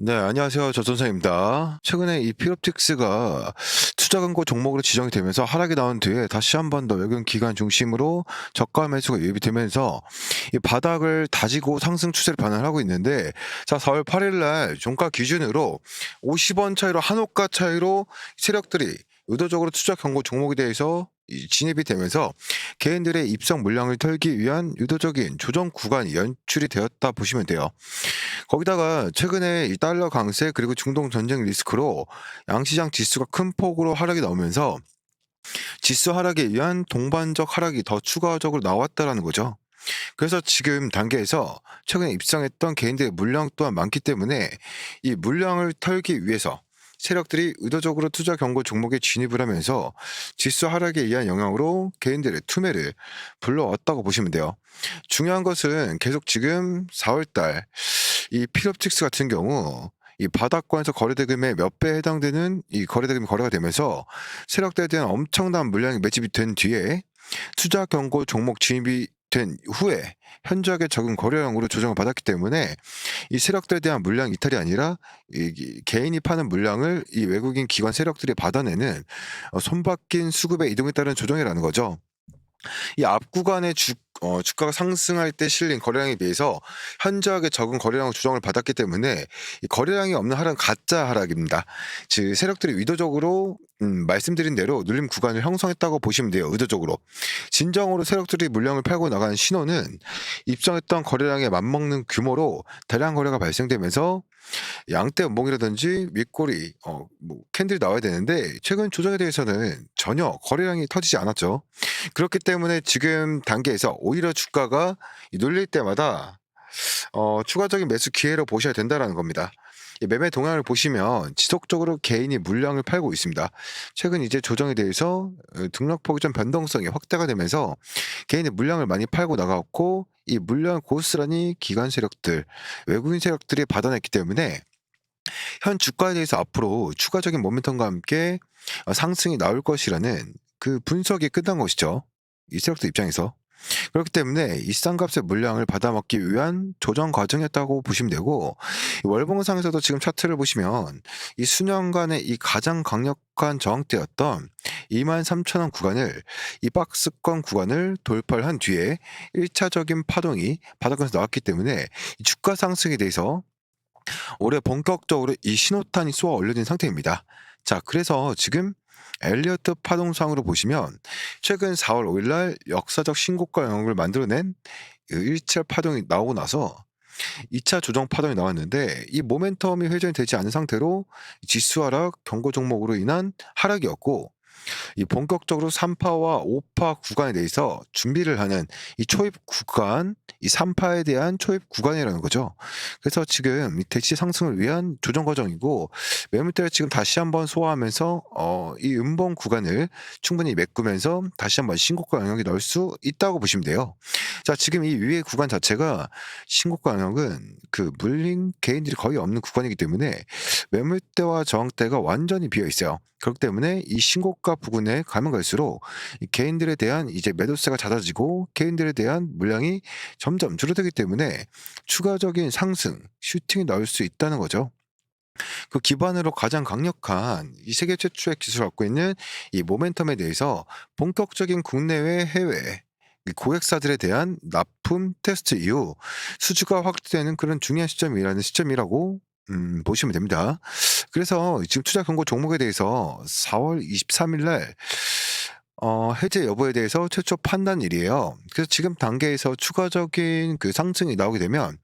네, 안녕하세요. 조선생입니다. 최근에 이 필옵틱스가 투자 광고 종목으로 지정이 되면서 하락이 나온 뒤에 다시 한 번 더 외국인 기관 중심으로 저가 매수가 유입이 되면서 이 바닥을 다지고 상승 추세를 반환하고 있는데, 자, 4월 8일 날 종가 기준으로 50원 차이로 한호가 차이로 세력들이 의도적으로 투자 경고 종목에 대해서 진입이 되면서 개인들의 입성 물량을 털기 위한 의도적인 조정 구간이 연출이 되었다 보시면 돼요. 거기다가 최근에 이 달러 강세 그리고 중동 전쟁 리스크로 양시장 지수가 큰 폭으로 하락이 나오면서 지수 하락에 의한 동반적 하락이 더 추가적으로 나왔다라는 거죠. 그래서 지금 단계에서 최근에 입성했던 개인들의 물량 또한 많기 때문에 이 물량을 털기 위해서 세력들이 의도적으로 투자 경고 종목에 진입을 하면서 지수 하락에 의한 영향으로 개인들의 투매를 불러왔다고 보시면 돼요. 중요한 것은 계속 지금 4월 달 이 필옵틱스 같은 경우 이 바닥권에서 거래대금의 몇 배에 해당되는 이 거래대금이 거래가 되면서 세력들에 대한 엄청난 물량이 매집이 된 뒤에 투자 경고 종목 진입이 된 후에 현저하게 적은 거래량으로 조정을 받았기 때문에 이 세력들에 대한 물량 이탈이 아니라 이 개인이 파는 물량을 이 외국인 기관 세력들이 받아내는 손바뀐 수급의 이동에 따른 조정이라는 거죠. 이 앞 구간의 주가가 상승할 때 실린 거래량에 비해서 현저하게 적은 거래량 조정을 받았기 때문에 이 거래량이 없는 하락은 가짜 하락입니다. 즉 세력들이 의도적으로 말씀드린 대로 눌림 구간을 형성했다고 보시면 돼요. 의도적으로. 진정으로 세력들이 물량을 팔고 나가는 신호는 입성했던 거래량에 맞먹는 규모로 대량 거래가 발생되면서 양대 음봉이라든지 윗꼬리 캔들이 나와야 되는데 최근 조정에 대해서는 전혀 거래량이 터지지 않았죠. 그렇기 때문에 지금 단계에서 오히려 주가가 이 눌릴 때마다 추가적인 매수 기회로 보셔야 된다라는 겁니다. 이 매매 동향을 보시면 지속적으로 개인이 물량을 팔고 있습니다. 최근 이제 조정에 대해서 등락폭이 좀 변동성이 확대가 되면서 개인의 물량을 많이 팔고 나갔고 이 물량을 고스란히 기관 세력들, 외국인 세력들이 받아냈기 때문에 현 주가에 대해서 앞으로 추가적인 모멘텀과 함께 상승이 나올 것이라는 그 분석이 끝난 것이죠. 이 세력들 입장에서. 그렇기 때문에 이 싼 값의 물량을 받아먹기 위한 조정 과정이었다고 보시면 되고, 이 월봉상에서도 지금 차트를 보시면 이 수년간의 이 가장 강력한 저항대였던 23,000원 구간을 이 박스권 구간을 돌파를 한 뒤에 1차적인 파동이 바닥권에서 나왔기 때문에 이 주가 상승에 대해서 올해 본격적으로 이 신호탄이 쏘아 올려진 상태입니다. 자, 그래서 지금 엘리어트 파동상으로 보시면 최근 4월 5일 날 역사적 신고가 영역을 만들어낸 1차 파동이 나오고 나서 2차 조정 파동이 나왔는데 이 모멘텀이 회전이 되지 않은 상태로 지수 하락, 경고 종목으로 인한 하락이었고, 이 본격적으로 3파와 5파 구간에 대해서 준비를 하는 이 초입 구간, 이 3파에 대한 초입 구간이라는 거죠. 그래서 지금 이 대치 상승을 위한 조정 과정이고, 매물대를 지금 다시 한번 소화하면서 이 음봉 구간을 충분히 메꾸면서 다시 한번 신고가 영역이 넣을 수 있다고 보시면 돼요. 자, 지금 이 위의 구간 자체가 신고가 영역은 그 물린 개인들이 거의 없는 구간이기 때문에 매물대와 저항대가 완전히 비어 있어요. 그렇기 때문에 이 신고가 부근에 가면 갈수록 이 개인들에 대한 이제 매도세가 잦아지고 개인들에 대한 물량이 점점 줄어들기 때문에 추가적인 상승, 슈팅이 나올 수 있다는 거죠. 그 기반으로 가장 강력한 이 세계 최초의 기술을 갖고 있는 이 모멘텀에 대해서 본격적인 국내외 해외 이 고객사들에 대한 납품 테스트 이후 수주가 확대되는 그런 중요한 시점이라는 시점이라고 보시면 됩니다. 그래서 지금 투자 경고 종목에 대해서 4월 23일 날 해제 여부에 대해서 최초 판단일이에요. 그래서 지금 단계에서 추가적인 그 상승이 나오게 되면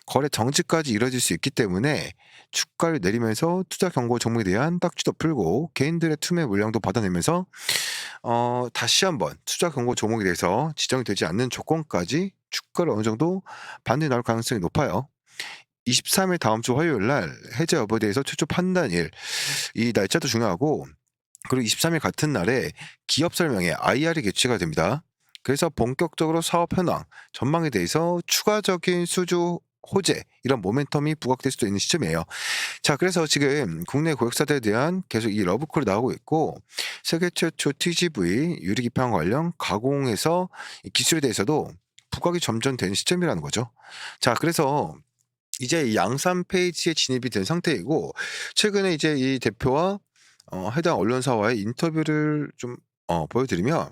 거래 정지까지 이뤄질 수 있기 때문에 주가를 내리면서 투자 경고 종목에 대한 딱지도 풀고 개인들의 투매 물량도 받아내면서 다시 한번 투자 경고 종목에 대해서 지정이 되지 않는 조건까지 주가를 어느 정도 반등이 나올 가능성이 높아요. 23일 다음 주 화요일 날 해제 여부에 대해서 최초 판단일, 이 날짜도 중요하고, 그리고 23일 같은 날에 기업 설명회 IR이 개최가 됩니다. 그래서 본격적으로 사업 현황, 전망에 대해서 추가적인 수주 호재 이런 모멘텀이 부각될 수도 있는 시점이에요. 자, 그래서 지금 국내 고객사들에 대한 계속 이 러브콜이 나오고 있고, 세계 최초 TGV 유리기판 관련 가공에서 이 기술에 대해서도 부각이 점점 되는 시점이라는 거죠. 자, 그래서 이제 이 양산 페이지에 진입이 된 상태이고, 최근에 이제 이 대표와 해당 언론사와의 인터뷰를 좀 보여드리면,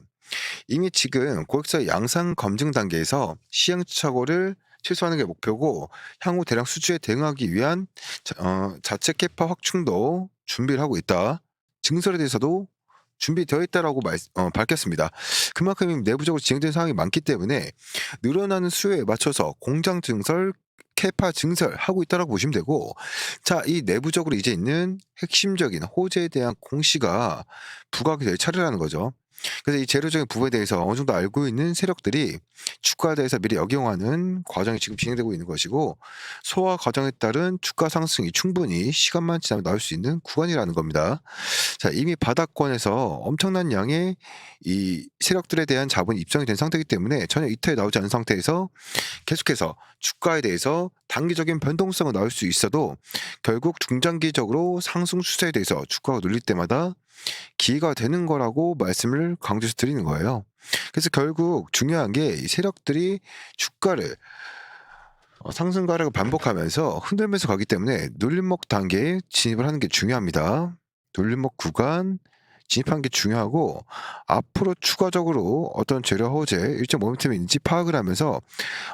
이미 지금 고객사의 양산 검증 단계에서 시행착오를 최소화하는 게 목표고, 향후 대량 수주에 대응하기 위한 자체 캐파 확충도 준비를 하고 있다. 증설에 대해서도 준비되어 있다라고 밝혔습니다. 그만큼 이미 내부적으로 진행된 상황이 많기 때문에 늘어나는 수요에 맞춰서 공장 증설, 캐파 증설하고 있다라고 보시면 되고, 자, 이 내부적으로 이제 있는 핵심적인 호재에 대한 공시가 부각이 될 차례라는 거죠. 그래서 이 재료적인 부분에 대해서 어느 정도 알고 있는 세력들이 주가에 대해서 미리 역용하는 과정이 지금 진행되고 있는 것이고, 소화 과정에 따른 주가 상승이 충분히 시간만 지나면 나올 수 있는 구간이라는 겁니다. 자, 이미 바닥권에서 엄청난 양의 이 세력들에 대한 자본이 입성이 된 상태이기 때문에 전혀 이탈이 나오지 않은 상태에서 계속해서 주가에 대해서 단기적인 변동성은 나올 수 있어도 결국 중장기적으로 상승 추세에 대해서 주가가 눌릴 때마다 기회가 되는 거라고 말씀을 강조해서 드리는 거예요. 그래서 결국 중요한 게 이 세력들이 주가를 상승 하락을 반복하면서 흔들면서 가기 때문에 눌림목 단계에 진입을 하는 게 중요합니다. 눌림목 구간 진입하는 게 중요하고, 앞으로 추가적으로 어떤 재료 호재 일정 모멘텀이 있는지 파악을 하면서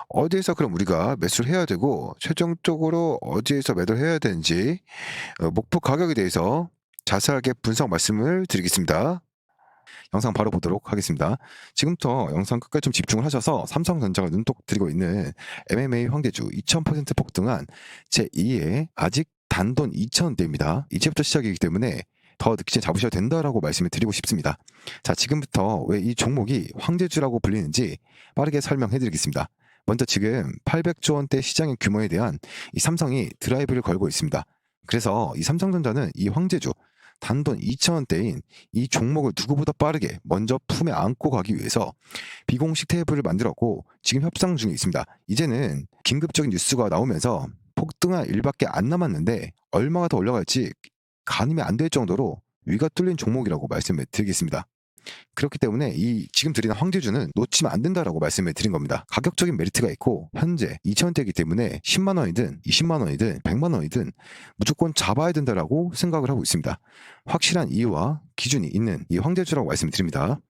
어디에서 그럼 우리가 매수를 해야 되고 최종적으로 어디에서 매도를 해야 되는지 목표 가격에 대해서 자세하게 분석 말씀을 드리겠습니다. 영상 바로 보도록 하겠습니다. 지금부터 영상 끝까지 좀 집중을 하셔서 삼성전자가 눈독 들이고 있는 MMA 황대주 2000% 폭등한 제2의 아직 단돈 2,000원대입니다. 이제부터 시작이기 때문에 더 늦기 전에 잡으셔야 된다라고 말씀을 드리고 싶습니다. 자, 지금부터 왜 이 종목이 황제주라고 불리는지 빠르게 설명해 드리겠습니다. 먼저 지금 800조 원대 시장의 규모에 대한 이 삼성이 드라이브를 걸고 있습니다. 그래서 이 삼성전자는 이 황제주 단돈 2,000원대인 이 종목을 누구보다 빠르게 먼저 품에 안고 가기 위해서 비공식 테이블을 만들었고 지금 협상 중에 있습니다. 이제는 긴급적인 뉴스가 나오면서 폭등할 일밖에 안 남았는데 얼마가 더 올라갈지 가늠이 안 될 정도로 위가 뚫린 종목이라고 말씀을 드리겠습니다. 그렇기 때문에 이 지금 드리는 황제주는 놓치면 안 된다라고 말씀을 드린 겁니다. 가격적인 메리트가 있고 현재 2,000원대이기 때문에 10만 원이든 20만 원이든 100만 원이든 무조건 잡아야 된다라고 생각을 하고 있습니다. 확실한 이유와 기준이 있는 이 황제주라고 말씀드립니다.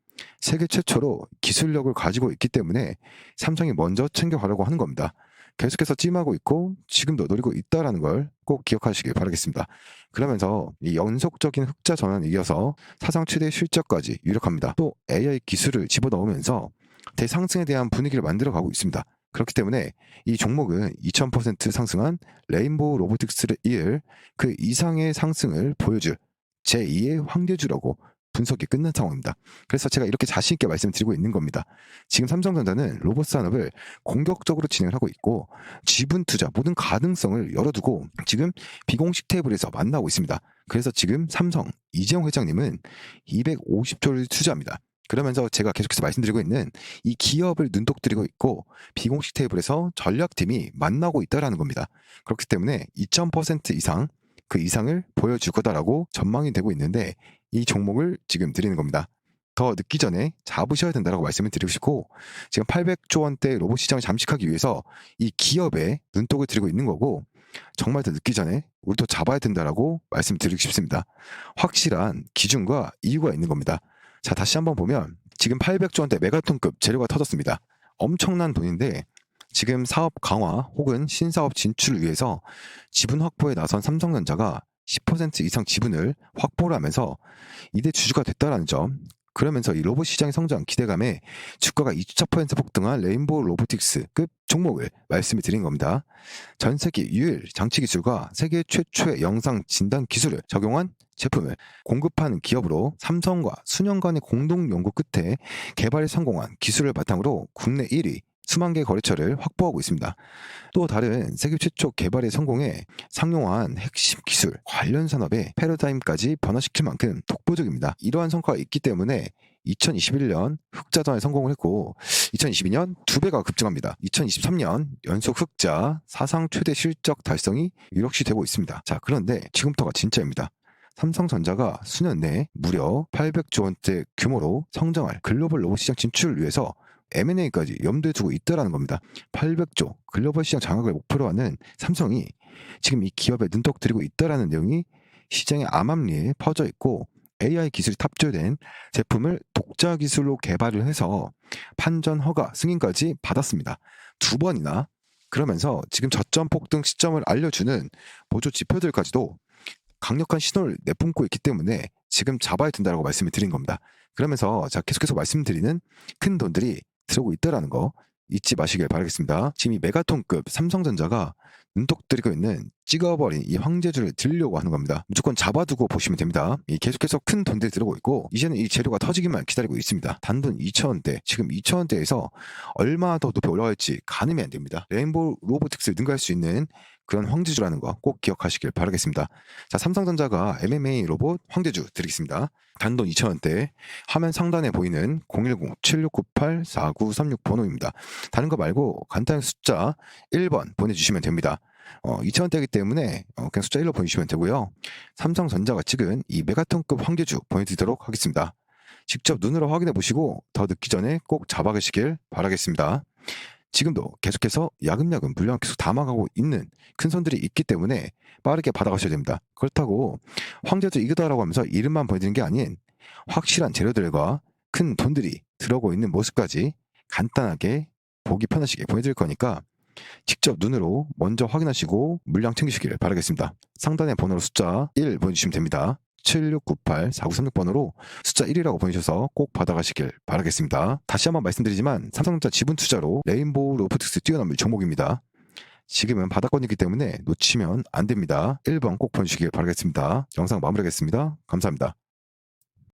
세계 최초로 기술력을 가지고 있기 때문에 삼성이 먼저 챙겨가려고 하는 겁니다. 계속해서 찜하고 있고 지금도 노리고 있다는 걸 꼭 기억하시길 바라겠습니다. 그러면서 이 연속적인 흑자 전환에 이어서 사상 최대 실적까지 유력합니다. 또 AI 기술을 집어넣으면서 대상승에 대한 분위기를 만들어가고 있습니다. 그렇기 때문에 이 종목은 2000% 상승한 레인보우 로보틱스를 이을 그 이상의 상승을 보여줄 제2의 황제주라고 분석이 끝난 상황입니다. 그래서 제가 이렇게 자신 있게 말씀드리고 있는 겁니다. 지금 삼성전자는 로봇 산업을 공격적으로 진행을 하고 있고 지분 투자 모든 가능성을 열어두고 지금 비공식 테이블에서 만나고 있습니다. 그래서 지금 삼성 이재용 회장님은 250조를 투자합니다. 그러면서 제가 계속해서 말씀드리고 있는 이 기업을 눈독 들이고 있고 비공식 테이블에서 전략팀이 만나고 있다는 겁니다. 그렇기 때문에 2000% 이상 그 이상을 보여줄 거다라고 전망이 되고 있는데 이 종목을 지금 드리는 겁니다. 더 늦기 전에 잡으셔야 된다라고 말씀을 드리고 싶고 지금 800조 원대 로봇 시장을 잠식하기 위해서 이 기업에 눈독을 들이고 있는 거고 정말 더 늦기 전에 우리도 잡아야 된다라고 말씀드리고 싶습니다. 확실한 기준과 이유가 있는 겁니다. 자, 다시 한번 보면 지금 800조 원대 메가톤급 재료가 터졌습니다. 엄청난 돈인데 지금 사업 강화 혹은 신사업 진출을 위해서 지분 확보에 나선 삼성전자가 10% 이상 지분을 확보를 하면서 이대 주주가 됐다라는 점, 그러면서 이 로봇 시장의 성장 기대감에 주가가 2.4% 폭등한 레인보우 로보틱스급 종목을 말씀을 드린 겁니다. 전 세계 유일 장치 기술과 세계 최초의 영상 진단 기술을 적용한 제품을 공급하는 기업으로 삼성과 수년간의 공동 연구 끝에 개발에 성공한 기술을 바탕으로 국내 1위 수만 개 거래처를 확보하고 있습니다. 또 다른 세계 최초 개발에 성공해 상용화한 핵심 기술 관련 산업의 패러다임까지 변화시킬 만큼 독보적입니다. 이러한 성과가 있기 때문에 2021년 흑자전에 성공을 했고 2022년 2배가 급증합니다. 2023년 연속 흑자 사상 최대 실적 달성이 유력시 되고 있습니다. 자, 그런데 지금부터가 진짜입니다. 삼성전자가 수년 내에 무려 800조 원대 규모로 성장할 글로벌 로봇 시장 진출을 위해서 M&A까지 염두에 두고 있다라는 겁니다. 800조 글로벌 시장 장악을 목표로 하는 삼성이 지금 이 기업에 눈독 들이고 있다라는 내용이 시장의 암암리에 퍼져 있고, AI 기술이 탑재된 제품을 독자 기술로 개발을 해서 판전 허가 승인까지 받았습니다. 2번이나. 그러면서 지금 저점 폭등 시점을 알려주는 보조 지표들까지도 강력한 신호를 내뿜고 있기 때문에 지금 잡아야 된다고 말씀을 드린 겁니다. 그러면서 계속해서 말씀드리는 큰 돈들이 들어오고 있다는 거 잊지 마시길 바라겠습니다. 지금 이 메가톤급 삼성전자가 눈독 들이고 있는 찍어버린 이 황제주를 들려고 하는 겁니다. 무조건 잡아두고 보시면 됩니다. 계속해서 큰 돈들이 들어오고 있고, 이제는 이 재료가 터지기만 기다리고 있습니다. 단돈 2,000원대, 지금 2,000원대에서 얼마나 더 높이 올라갈지 가늠이 안 됩니다. 레인보우 로보틱스를 능가할 수 있는 그런 황제주라는 거 꼭 기억하시길 바라겠습니다. 자, 삼성전자가 MMA 로봇 황제주 드리겠습니다. 단돈 2,000원대, 화면 상단에 보이는 010-7698-4936 번호입니다. 다른 거 말고 간단히 숫자 1번 보내주시면 됩니다. 2,000원대이기 때문에 그냥 숫자 1로 보내주시면 되고요. 삼성전자가 찍은 이 메가톤급 황제주 보내드리도록 하겠습니다. 직접 눈으로 확인해 보시고 더 늦기 전에 꼭 잡아가시길 바라겠습니다. 지금도 계속해서 야금야금 물량 계속 담아가고 있는 큰 손들이 있기 때문에 빠르게 받아가셔야 됩니다. 그렇다고 황제주 이거다라고 하면서 이름만 보여드리는 게 아닌 확실한 재료들과 큰 돈들이 들어오고 있는 모습까지 간단하게 보기 편하시게 보여드릴 거니까 직접 눈으로 먼저 확인하시고 물량 챙기시길 바라겠습니다. 상단의 번호로 숫자 1 보내주시면 됩니다. 7698-4936번호로 숫자 1이라고 보내셔서 꼭 받아가시길 바라겠습니다. 다시 한번 말씀드리지만 삼성전자 지분 투자로 레인보우 로보틱스 뛰어넘을 종목입니다. 지금은 바닥권이기 때문에 놓치면 안 됩니다. 1번 꼭 보내주시길 바라겠습니다. 영상 마무리하겠습니다. 감사합니다.